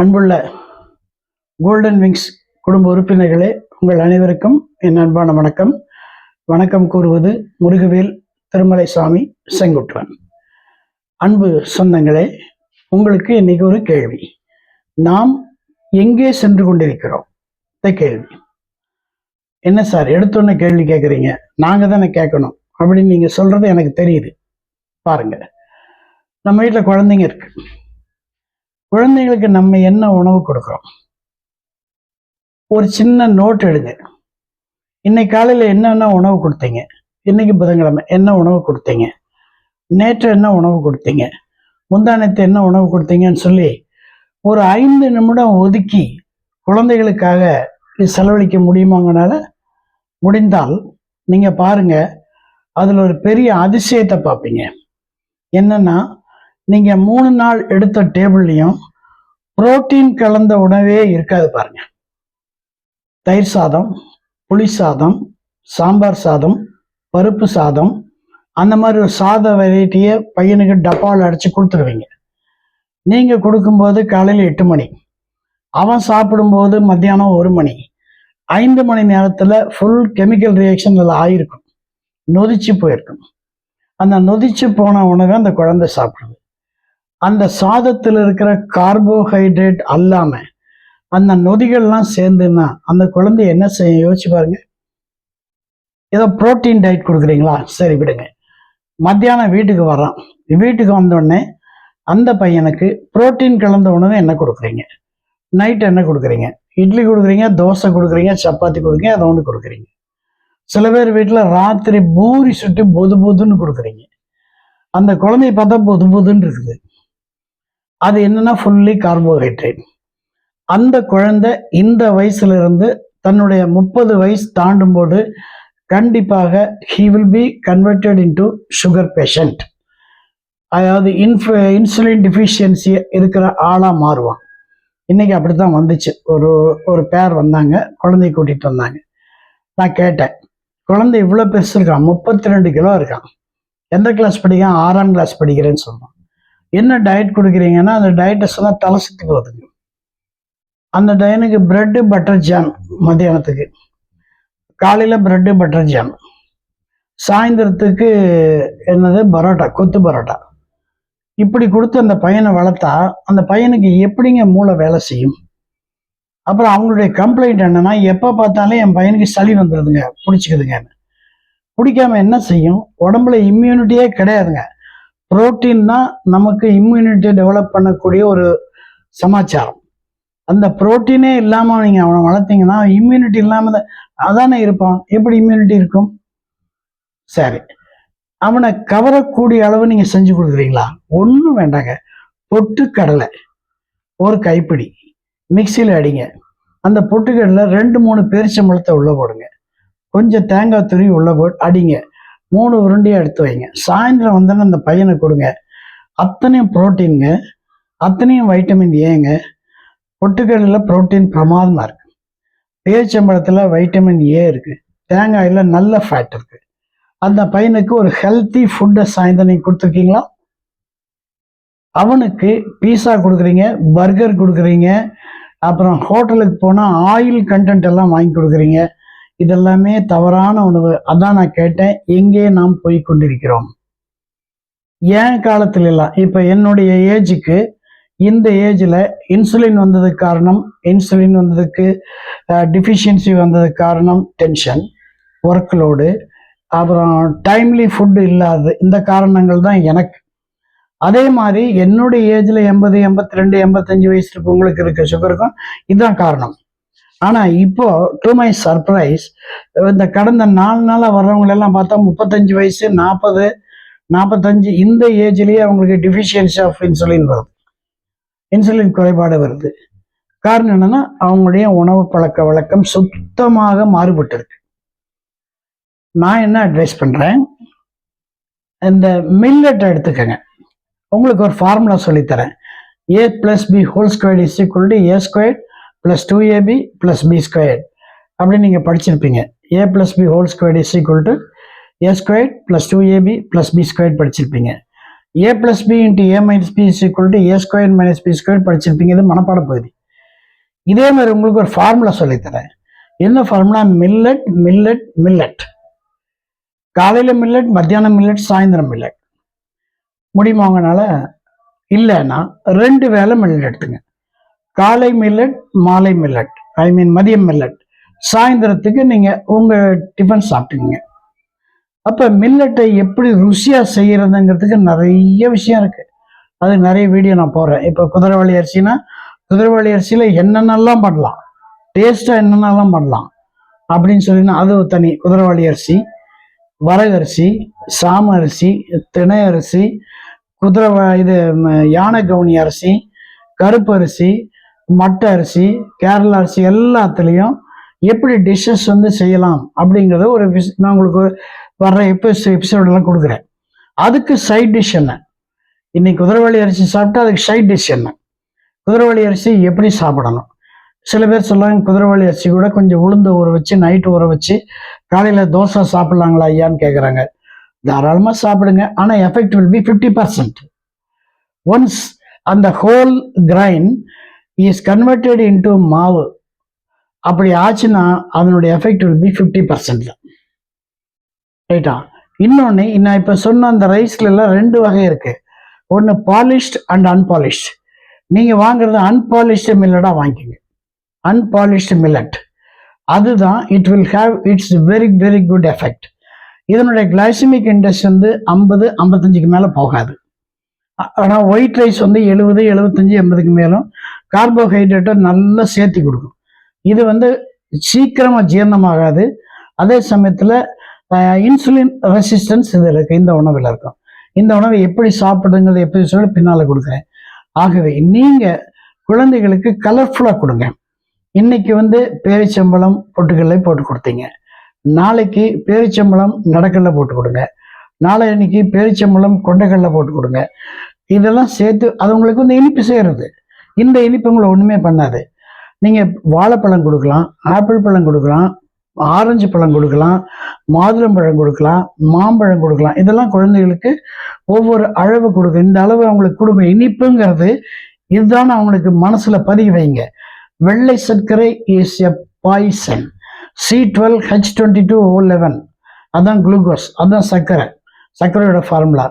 அன்புள்ள golden wings குடும்ப உறுப்பினர்களே, உங்கள் அனைவருக்கும் என் அன்பான வணக்கம். வணக்கம் கூறுவது முருகவேல் திருமலைசாமி செங்குட்டுவன். அன்பு சொந்தங்களே, உங்களுக்கு இன்னைக்கு ஒரு கேள்வி. நாம் எங்கே சென்று கொண்டிருக்கிறோம்? இந்த கேள்வி. என்ன சார் எடுத்தோன்னே கேள்வி கேட்குறீங்க, நாங்கள் தானே கேட்கணும் அப்படின்னு நீங்கள் சொல்றது எனக்கு தெரியுது. பாருங்க, நம்ம வீட்டில் குழந்தைங்க இருக்கு. குழந்தைங்களுக்கு நம்ம என்ன உணவு கொடுக்குறோம்? ஒரு சின்ன நோட் எடுங்க. இன்னைக்கு காலையில் என்னென்ன உணவு கொடுத்தீங்க, இன்னைக்கு புதன்கிழமை என்ன உணவு கொடுத்தீங்க, நேற்று என்ன உணவு கொடுத்தீங்க, முந்தானத்து என்ன உணவு கொடுத்தீங்கன்னு சொல்லி ஒரு 5 நிமிடம் ஒதுக்கி குழந்தைகளுக்காக செலவழிக்க முடியுமாங்கனால முடிந்தால் நீங்க பாருங்க, அதுல ஒரு பெரிய அதிசயத்தை பார்ப்பீங்க. என்னன்னா, நீங்க 3 நாள் எடுத்த டேபிள்லையும் புரோட்டீன் கலந்த உணவே இருக்காது. பாருங்க, தயிர் சாதம், புளி சாதம், சாம்பார் சாதம், பருப்பு சாதம், அந்த மாதிரி ஒரு சாத வெரைட்டியை பையனுக்கு டப்பாவில் அடைச்சி கொடுத்துருவீங்க. நீங்க கொடுக்கும்போது காலையில் 8 மணி, அவன் சாப்பிடும்போது மத்தியானம் 1 மணி. 5 மணி நேரத்தில் ஃபுல் கெமிக்கல் ரியாக்ஷன் அதில் ஆயிருக்கும், நொதிச்சு போயிருக்கும். அந்த நொதிச்சு போன உணவை அந்த குழந்தை சாப்பிடுது. அந்த சாதத்தில் இருக்கிற கார்போஹைட்ரேட் அல்லாம அந்த நொதிகள்லாம் சேர்ந்துன்னா அந்த குழந்தை என்ன செய்ய யோசிச்சு பாருங்க. ஏதோ புரோட்டீன் டயட் கொடுக்குறீங்களா, சரி விடுங்க. மத்தியானம் வீட்டுக்கு வரான், வீட்டுக்கு வந்தோடனே அந்த பையனுக்கு புரோட்டீன் கலந்த உணவு என்ன கொடுக்குறீங்க? நைட் என்ன கொடுக்குறீங்க? இட்லி கொடுக்குறீங்க, தோசை கொடுக்குறீங்க, சப்பாத்தி கொடுக்குறீங்க, அதை ஒன்று கொடுக்குறீங்க. சில பேர் வீட்டில் ராத்திரி பூரி சுட்டு பொது பொதுன்னு கொடுக்குறீங்க. அந்த குழந்தைய பார்த்தா பொது பொதுன்னு இருக்குது. அது என்னன்னா ஃபுல்லி கார்போஹைட்ரேட். அந்த குழந்தை இந்த வயசுல இருந்து தன்னுடைய 30 வயசு தாண்டும் போது கண்டிப்பாக he will be converted into sugar patient. அதாவது இன்சுலின் டிஃபிஷியன்சி இருக்கிற ஆளா மாறுவான். இன்னைக்கு அப்படித்தான் வந்துச்சு. ஒரு பேர் வந்தாங்க, குழந்தைய கூட்டிட்டு வந்தாங்க. நான் கேட்டேன், குழந்தை இவ்வளோ பெருசு இருக்கான், 32 கிலோ இருக்கான், எந்த கிளாஸ் படிக்கான்? 6ஆம் கிளாஸ் படிக்கிறேன்னு சொல்லுவான். என்ன டயட் கொடுக்குறீங்கன்னா, அந்த டயட்டை சொன்னா தலை சுத்தி போகுதுங்க. அந்த டயனுக்கு பிரெட்டு பட்டர் ஜாம் மத்தியானத்துக்கு, காலையில் பிரெட்டு பட்டர் ஜாம், சாயந்தரத்துக்கு என்னது பரோட்டா, கொத்து பரோட்டா. இப்படி கொடுத்து அந்த பையனை வளர்த்தா அந்த பையனுக்கு எப்படிங்க மூளை வேலை செய்யும்? அப்புறம் அவங்களுடைய கம்ப்ளைண்ட் என்னன்னா, எப்போ பார்த்தாலும் என் பையனுக்கு சளி வந்துடுதுங்க, பிடிச்சிக்குதுங்கன்னு. பிடிக்காம என்ன செய்யும்? உடம்புல இம்யூனிட்டியே கிடையாதுங்க. புரோட்டீன் தான் நமக்கு இம்யூனிட்டியை டெவலப் பண்ணக்கூடிய ஒரு சமாச்சாரம். அந்த புரோட்டீனே இல்லாமல் நீங்கள் அவனை வளர்த்தீங்கன்னா இம்யூனிட்டி இல்லாமல் அதானே இருப்பான். எப்படி இம்யூனிட்டி இருக்கும்? சரி, அவனை கவரக்கூடிய அளவு நீங்கள் செஞ்சு கொடுக்குறீங்களா? ஒன்றும் வேண்டாங்க. பொட்டுக்கடலை ஒரு கைப்பிடி மிக்சியில் அடிங்க. அந்த பொட்டுக்கடலை 2-3 பேரிச்சம்பழத்தை உள்ள போடுங்க, கொஞ்சம் தேங்காய் துருவி உள்ள போட்டு அடிங்க, 3 உருண்டையாக எடுத்து வைங்க. சாயந்தரம் வந்தோன்னு அந்த பையனை கொடுங்க. அத்தனையும் புரோட்டீனுங்க, அத்தனையும் வைட்டமின் ஏங்க. பொட்டுக்கடலில் புரோட்டீன் பிரமாதமாக இருக்கு, பேரிச்சம்பழத்தில் வைட்டமின் ஏ இருக்கு, தேங்காயில் நல்ல ஃபேட் இருக்கு. அந்த பையனுக்கு ஒரு ஹெல்த்தி ஃபுட்டை சாயந்தரம் நீங்கள் கொடுத்துருக்கீங்களா? அவனுக்கு பீஸா கொடுக்குறீங்க, பர்கர் கொடுக்குறீங்க, அப்புறம் ஹோட்டலுக்கு போனால் ஆயில் கண்டென்ட் எல்லாம் வாங்கி கொடுக்குறீங்க. இதெல்லாமே தவறான உணவு. அதான் நான் கேட்டேன், எங்கே நாம் போய் கொண்டிருக்கிறோம்? ஏன் காலத்துல எல்லாம் இப்போ என்னுடைய ஏஜுக்கு, இந்த ஏஜில் இன்சுலின் வந்ததுக்கு காரணம், இன்சுலின் வந்ததுக்கு டிஃபிஷியன்சி வந்ததுக்கு காரணம் டென்ஷன், ஒர்க் லோடு, அப்புறம் டைம்லி ஃபுட்டு இல்லாது. இந்த காரணங்கள் தான் எனக்கு. அதே மாதிரி என்னுடைய ஏஜில் 80, 82, 85 வயசு இருக்கவங்களுக்கு இருக்க சுகருக்கும் இதுதான் காரணம். ஆனால் இப்போ டு மை சர்ப்ரைஸ், இந்த கடந்த 4 நாளாக வர்றவங்களெல்லாம் பார்த்தா 35 வயசு, 40, 45 இந்த ஏஜ்லேயே அவங்களுக்கு டிஃபிஷியன்சி ஆஃப் இன்சுலின் வருது, இன்சுலின் குறைபாடு வருது. காரணம் என்னன்னா, அவங்களுடைய உணவு பழக்க வழக்கம் சுத்தமாக மாறுபட்டு இருக்கு. நான் என்ன அட்வைஸ் பண்ணுறேன், இந்த மில்லட் எடுத்துக்கங்க. உங்களுக்கு ஒரு ஃபார்முலா சொல்லித்தரேன். A + B² = A² + 2AB + B² அப்படின்னு நீங்கள் படிச்சிருப்பீங்க. A + B² = A² + 2AB + B² படிச்சிருப்பீங்க. A + B × A - B = A² - B² படிச்சிருப்பீங்க. இது மனப்பாட பகுதி. இதே மாதிரி உங்களுக்கு ஒரு ஃபார்முலா சொல்லித்தரேன். என்ன ஃபார்முலா? Millet millet millet. காலையில மில்லட், மத்தியானம் மில்லட், சாயந்தரம் மில்லட். முடியுமா உங்களால? இல்லைன்னா 2 வேளை மில்லட் எடுத்துங்க. காலை மில்லட், மாலை மில்லட், மதியம் மில்லட், சாயந்தரத்துக்கு நீங்க உங்க டிஃபன் சாப்பிட்டுங்க. அப்ப மில்லட்டை எப்படி ருசியா செய்யறதுங்கிறதுக்கு நிறைய விஷயம் இருக்கு. அது நிறைய வீடியோ நான் போடுறேன். இப்போ குதிரைவாலி அரிசினா குதிரைவாலி அரிசியில என்னென்னலாம் பண்ணலாம், டேஸ்டா என்னென்னலாம் பண்ணலாம் அப்படின்னு சொல்லினா அது தனி. குதிரைவாலி அரிசி, வரகரிசி, சாம அரிசி, திணை அரிசி, யானை கவுனி அரிசி, கருப்பு அரிசி, மட்டை அரிசி, கேரளா அரிசி எல்லாத்துலேயும் எப்படி டிஷ்ஷஸ் செய்யலாம் அப்படிங்கிறத நான் உங்களுக்கு வர்ற எபிசோடெல்லாம் கொடுக்குறேன். அதுக்கு சைட் டிஷ் என்ன? இன்னைக்கு குதிரைவாலி அரிசி சாப்பிட்டா அதுக்கு சைட் டிஷ் என்ன? குதிரைவாலி அரிசி எப்படி சாப்பிடணும்? சில பேர் சொல்லுவாங்க குதிரைவாலி அரிசி கூட கொஞ்சம் உளுந்து ஊற வச்சு நைட்டு ஊற வச்சு காலையில் தோசை சாப்பிட்லாங்களா ஐயான்னு கேட்குறாங்க. தாராளமாக சாப்பிடுங்க. ஆனால் எஃபெக்ட் வில் பி 50%. ஒன்ஸ் அந்த whole grain is converted into மாவு அப்படி ஆச்சுன்னா அதனுடைய எஃபெக்ட் வில் பி 50% தான். ரைட்டா? இன்னொன்று, நான் இப்போ சொன்ன அந்த ரைஸ்ல எல்லாம் 2 வகை இருக்கு. ஒன்று பாலிஷ்ட் அண்ட் அன்பாலிஷ்ட். நீங்கள் வாங்குறது அன்பாலிஷ்டு மில்லடாக வாங்கிக்கோங்க. அன்பாலிஷ்டு மில்லட் அதுதான் it will have it's very very good effect. இதனுடைய கிளைசமிக் இண்டெக்ஸ் 50-55க்கு மேலே போகாது. ஆனால் ஒயிட் ரைஸ் 70-75-80க்கு மேலும் கார்போஹைட்ரேட்டை நல்லா சேர்த்தி கொடுக்கும். இது சீக்கிரமாக ஜீரணமாகாது. அதே சமயத்தில் இன்சுலின் ரெசிஸ்டன்ஸ் இது இருக்குது, இந்த உணவில் இருக்கும். இந்த உணவை எப்படி சாப்பிடுங்கிறது எப்படி சொல்லி பின்னால் கொடுக்குறேன். ஆகவே நீங்கள் குழந்தைகளுக்கு கலர்ஃபுல்லாக கொடுங்க. இன்னைக்கு பேரிச்சம்பழம் பொட்டுக்கல்லை போட்டு கொடுத்தீங்க, நாளைக்கு பேரிச்சம்பழம் நடக்கல்ல போட்டு கொடுங்க, நாளைக்கு பேரிச்சம்பழம் கொண்டைக்கல்ல போட்டு கொடுங்க. இதெல்லாம் சேர்த்து அது உங்களுக்கு இனிப்பு செய்கிறது. இந்த இனிப்பு உங்களை ஒன்றுமே பண்ணாது. நீங்கள் வாழைப்பழம் கொடுக்கலாம், ஆப்பிள் பழம் கொடுக்கலாம், ஆரஞ்சு பழம் கொடுக்கலாம், மாதுளம்பழம் கொடுக்கலாம், மாம்பழம் கொடுக்கலாம். இதெல்லாம் குழந்தைகளுக்கு ஒவ்வொரு அளவு கொடுக்கும். இந்த அளவு அவங்களுக்கு கொடுக்கும். இனிப்புங்கிறது இதுதான் அவங்களுக்கு மனசுல பதிய வைங்க. வெள்ளை சர்க்கரை இஸ் எ பாய்சன். C12H22O11 அதான் குளுக்கோஸ், அதான் சர்க்கரையோட ஃபார்முலா.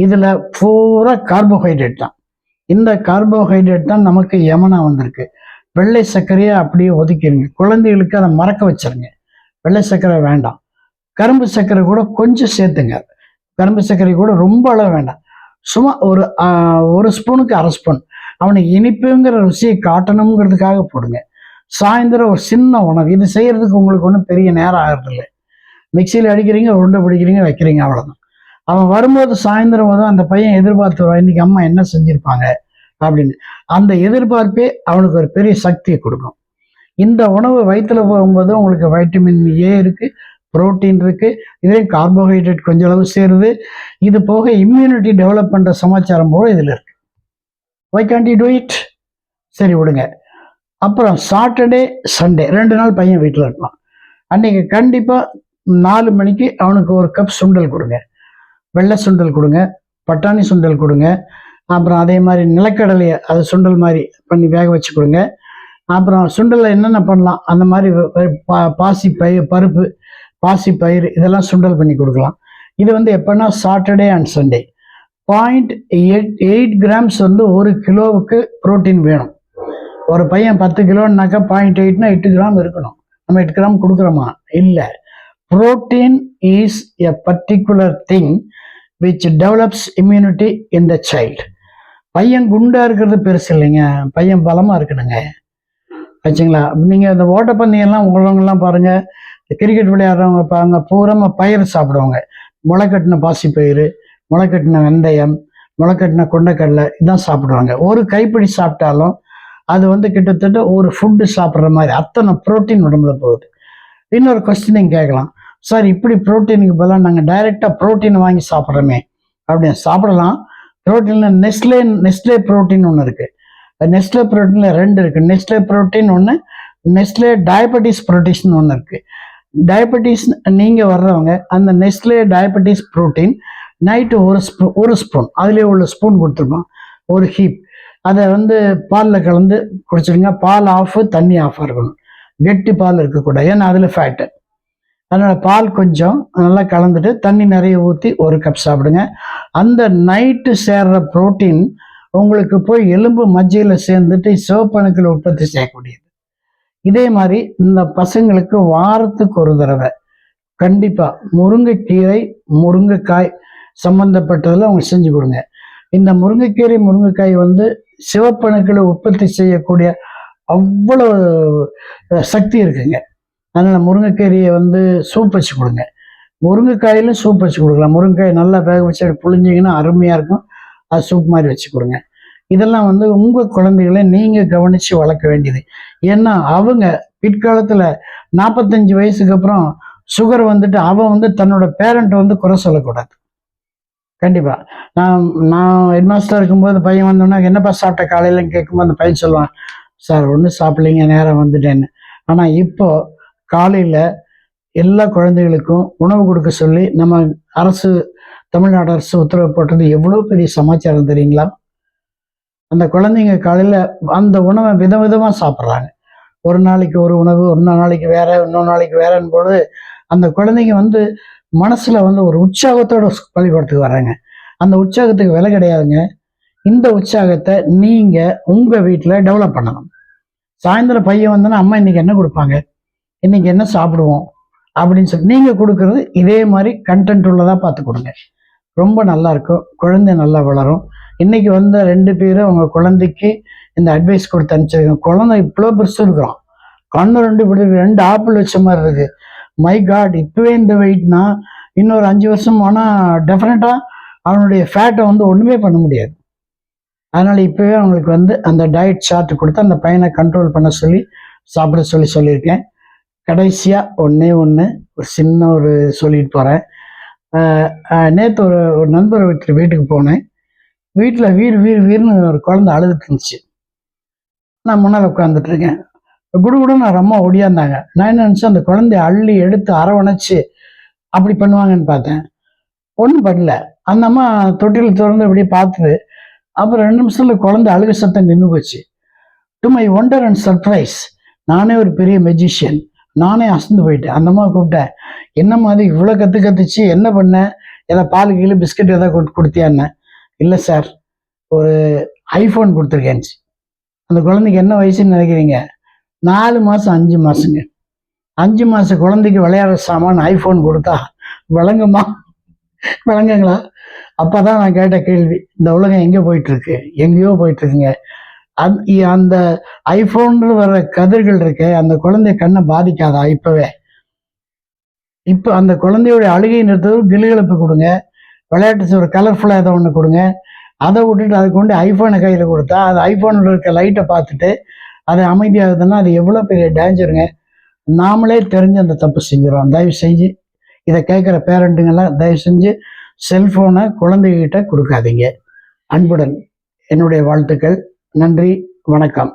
இதில் பூரா கார்போஹைட்ரேட் தான். இந்த கார்போஹைட்ரேட் தான் நமக்கு யமனா வந்திருக்கு. வெள்ளை சர்க்கரையை அப்படியே ஒதுக்கிடுங்க. குழந்தைகளுக்கு அதை மறக்க வச்சிருங்க. வெள்ளை சர்க்கரை வேண்டாம். கரும்பு சர்க்கரை கூட கொஞ்சம் சேர்த்துங்க. கரும்பு சர்க்கரை கூட ரொம்ப அளவு வேண்டாம். சும்மா ஒரு ஸ்பூனுக்கு 1/2 ஸ்பூன். அவனுக்கு இனிப்புங்கிற ருசியை காட்டணுங்கிறதுக்காக போடுங்க. சாயந்தரம் ஒரு சின்ன உணவு. இது செய்யறதுக்கு உங்களுக்கு ஒன்றும் பெரிய நேரம் ஆகிறதில்லை. மிக்சியில் அடிக்கிறீங்க, உருண்டை பிடிக்கிறீங்க, வைக்கிறீங்க, அவ்வளோதான். அவன் வரும்போது சாயந்தரம் போதும் அந்த பையன் எதிர்பார்த்துருவான் இன்னைக்கு அம்மா என்ன செஞ்சிருப்பாங்க அப்படின்னு. அந்த எதிர்பார்ப்பே அவனுக்கு ஒரு பெரிய சக்தியை கொடுக்கும். இந்த உணவு வயிற்றுல போகும்போது உங்களுக்கு வைட்டமின் ஏ இருக்கு, புரோட்டீன் இருக்கு, இதே கார்போஹைட்ரேட் கொஞ்சம் அளவு சேருது. இது போக இம்யூனிட்டி டெவலப் பண்ற சமாச்சாரம் போல இதுல இருக்கு. Why can't you do it? சரி விடுங்க. அப்புறம் சாட்டர்டே சண்டே 2 நாள் பையன் வீட்டில் இருப்பான். அன்னைக்கு கண்டிப்பா 4 மணிக்கு அவனுக்கு ஒரு கப் சுண்டல் கொடுங்க. வெள்ளை சுண்டல் கொடுங்க, பட்டாணி சுண்டல் கொடுங்க. அப்புறம் அதே மாதிரி நிலக்கடலையை அது சுண்டல் மாதிரி பண்ணி வேக வச்சு கொடுங்க. அப்புறம் சுண்டலில் என்னென்ன பண்ணலாம், அந்த மாதிரி பருப்பு, பாசி பயிர் இதெல்லாம் சுண்டல் பண்ணி கொடுக்கலாம். இது எப்படின்னா சாட்டர்டே அண்ட் சண்டே. 0.8 கிராம்ஸ் 1 கிலோவுக்கு புரோட்டீன் வேணும். ஒரு பையன் 10 கிலோன்னாக்கா 0.8னா 8 கிராம் இருக்கணும். நம்ம 8 கிராம் கொடுக்குறோமா? இல்லை. Protein is a particular thing which develops immunity in the child. பையன் குண்டா இருக்கிறது பெருசு இல்லைங்க, பையன் பலமா இருக்கணுங்க. ஆச்சுங்களா? நீங்க இந்த ஓட்டப்பந்தயெல்லாம் உங்களவங்கெல்லாம் பாருங்க, கிரிக்கெட் விளையாடுறவங்க பாருங்க, பூரா பயிர் சாப்பிடுவாங்க. முளைக்கட்டின பாசிப்பயிறு, முளைக்கட்டின வெந்தயம், முளைக்கட்டின கொண்டைக்கடலை இதான் சாப்பிடுவாங்க. ஒரு கைப்பிடி சாப்பிட்டாலும் அது கிட்டத்தட்ட ஒரு ஃபுட்டு சாப்பிட்ற மாதிரி அத்தனை புரோட்டீன் உடம்புல போகுது. இன்னொரு கொஸ்டின் கேட்கலாம், சார் இப்படி புரோட்டீனுக்கு பதிலாக நாங்கள் டைரெக்டாக புரோட்டீன் வாங்கி சாப்பிட்றோமே அப்படின்னு. சாப்பிடலாம். புரோட்டீனில் நெஸ்லே புரோட்டீன் ஒன்று இருக்குது. நெஸ்லே புரோட்டீனில் 2 இருக்குது. நெஸ்லே புரோட்டீன் ஒன்று, நெஸ்லே டயபெட்டிஸ் புரோட்டீன் ஒன்று இருக்குது. டயபெட்டிஸ் நீங்கள் வர்றவங்க அந்த நெஸ்லே டயபெட்டிஸ் புரோட்டீன் நைட்டு ஒரு ஸ்பூன் அதுலேயே உள்ள ஸ்பூன் கொடுத்துருப்போம், ஒரு ஹீப். அதை வந்து பாலில் கலந்து குடிச்சிடுங்க. பால் ஆஃப், தண்ணி ஆஃபாக இருக்கணும். கெட்டி பால் இருக்கக்கூடாது, ஏன்னா அதில் ஃபேட்டு. அதனால் பால் கொஞ்சம் நல்லா கலந்துட்டு தண்ணி நிறைய ஊற்றி ஒரு கப் சாப்பிடுங்க. அந்த நைட்டு சேர்ற புரோட்டீன் உங்களுக்கு போய் எலும்பு மஜ்ஜையில் சேர்ந்துட்டு சிவப்பணுக்கள் உற்பத்தி செய்யக்கூடியது. இதே மாதிரி இந்த பசங்களுக்கு வாரத்துக்கு ஒரு தடவை கண்டிப்பாக முருங்கைக்கீரை, முருங்கைக்காய் சம்மந்தப்பட்டதில் அவங்க செஞ்சு கொடுங்க. இந்த முருங்கைக்கீரை, முருங்கைக்காய் வந்து சிவப்பணுக்களை உற்பத்தி செய்யக்கூடிய அவ்வளோ சக்தி இருக்குங்க. அதனால் முருங்கைக்கீரையை வந்து சூப் வச்சு கொடுங்க. முருங்கைக்காயிலும் சூப் வச்சு கொடுக்கலாம். முருங்கைக்காய் நல்லா வேக வச்சு புழிஞ்சிங்கன்னா அருமையாக இருக்கும். அது சூப் மாதிரி வச்சு கொடுங்க. இதெல்லாம் வந்து உங்கள் குழந்தைகளை நீங்கள் கவனித்து வளர்க்க வேண்டியது. ஏன்னா அவங்க பிற்காலத்தில் 45 வயசுக்கு அப்புறம் சுகர் வந்துட்டு அவன் வந்து தன்னோட பேரண்ட்டை வந்து குறை சொல்லக்கூடாது. கண்டிப்பாக நான் ஹெட் மாஸ்டர் இருக்கும்போது பையன் வந்தோன்னா என்னப்பா சாப்பிட்ட காலையிலன்னு கேட்கும்போது அந்த பையன் சொல்லுவான், சார் ஒன்றும் சாப்பிட்லிங்க, நேரம் வந்துட்டேன்னு. ஆனால் இப்போ காலையில் எல்லா குழந்தைகளுக்கும் உணவு கொடுக்க சொல்லி நம்ம அரசு, தமிழ்நாடு அரசு உத்தரவு போட்டது எவ்வளோ பெரிய சமாச்சாரம் தெரியுங்களா? அந்த குழந்தைங்க காலையில் அந்த உணவை விதவிதமாக சாப்பிட்றாங்க. ஒரு நாளைக்கு ஒரு உணவு, இன்னொரு நாளைக்கு வேற, இன்னொரு நாளைக்கு வேறன்னு பொழுது அந்த குழந்தைங்க வந்து மனசில் வந்து ஒரு உற்சாகத்தோட பள்ளிக்கூடத்துக்கு வர்றாங்க. அந்த உற்சாகத்துக்கு விலை கிடையாதுங்க. இந்த உற்சாகத்தை நீங்கள் உங்கள் வீட்டில் டெவலப் பண்ணணும். சாயந்தரம் பையன் வந்தோன்னா அம்மா இன்னைக்கு என்ன கொடுப்பாங்க, இன்னைக்கு என்ன சாப்பிடுவோம் அப்படின்னு சொல்லி நீங்கள் கொடுக்குறது இதே மாதிரி கண்டென்ட் உள்ளதாக பார்த்து கொடுங்க. ரொம்ப நல்லா இருக்கும், குழந்தை நல்லா வளரும். இன்னைக்கு வந்த 2 பேரும் அவங்க குழந்தைக்கு இந்த அட்வைஸ் கொடுத்து அனுப்பிச்சிருக்கேன். குழந்தை இவ்வளோ பெருசு இருக்கிறோம், கண்ணு 2 இப்படி 2 ஆப்பிள் வச்ச மாதிரி இருக்கு. மை காட், இப்பவே இந்த வெயிட்னா இன்னொரு 5 வருஷம் ஆனால் டெஃபினட்டாக அவனுடைய ஃபேட்டை வந்து ஒன்றுமே பண்ண முடியாது. அதனால் இப்போவே அவங்களுக்கு வந்து அந்த டயட் சார்ட் கொடுத்து அந்த பையனை கண்ட்ரோல் பண்ண சொல்லி சாப்பிட சொல்லியிருக்கேன். கடைசியாக ஒன்று ஒரு சின்ன ஒரு சொல்லிட்டு போகிறேன். நேற்று ஒரு நண்பர் வீட்டுக்கு போனேன். வீட்டில் வீர்னு ஒரு குழந்தை அழுதுட்டு இருந்துச்சு. நான் முன்னால் உட்காந்துட்ருக்கேன். குடுகுடுன்னு நான் அம்மா ஓடியாந்தாங்க. நான் என்ன நினச்சேன், அந்த குழந்தைய அள்ளி எடுத்து அரவணைச்சு அப்படி பண்ணுவாங்கன்னு பார்த்தேன். ஒன்றும் பண்ணல. அந்த அம்மா தொட்டில் திறந்து அப்படியே பார்த்துது. அப்புறம் 2 நிமிஷத்தில் குழந்தை அழுக சத்தம் நின்று போச்சு. To my wonder and surprise, நானே ஒரு பெரிய மெஜிஷியன், நானே அசந்து போயிட்டேன். அந்த அம்மா கூப்பிட்டேன், என்ன மாதிரி இவ்வளோ கற்றுச்சு, என்ன பண்ண, ஏதாவது பால் கீழே பிஸ்கட் ஏதாவது கொடுத்தியான்னு. இல்லை சார், ஒரு ஐஃபோன் கொடுத்துருக்கேன். அந்த குழந்தைக்கு என்ன வயசுன்னு நினைக்கிறீங்க? 4 மாதம் 5 மாதங்க. 5 மாத குழந்தைக்கு விளையாடுற சாமான் ஐஃபோன் கொடுத்தா விளங்குமா? விளங்குங்களா? அப்போ தான் நான் கேட்ட கேள்வி, இந்த உலகம் எங்கே போயிட்டுருக்கு? எங்கேயோ போயிட்டுருக்குங்க. அந்த ஐஃபோன் வர்ற கதிர்கள் இருக்கு, அந்த குழந்தைய கண்ணை பாதிக்காதா? இப்போ அந்த குழந்தையோட அழுகை நிறுத்தது கிளுகிழப்பு கொடுங்க, விளையாட்டு ஒரு கலர்ஃபுல்லாக ஏதோ ஒன்று கொடுங்க. அதை விட்டுட்டு அதை கொண்டு ஐஃபோனை கையில் கொடுத்தா அது ஐஃபோனில் இருக்க லைட்டை பார்த்துட்டு அது அமைதியாகுதுன்னா அது எவ்வளோ பெரிய டேஞ்சருங்க. நாமளே தெரிஞ்சு அந்த தப்பு செஞ்சிடறோம். தயவு செஞ்சு இதை கேட்குற பேரண்ட்டுங்கெல்லாம் தயவு செஞ்சு செல்ஃபோனை குழந்தைகிட்ட கொடுக்காதீங்க. அன்புடன் என்னுடைய வாழ்த்துக்கள். நன்றி, வணக்கம்.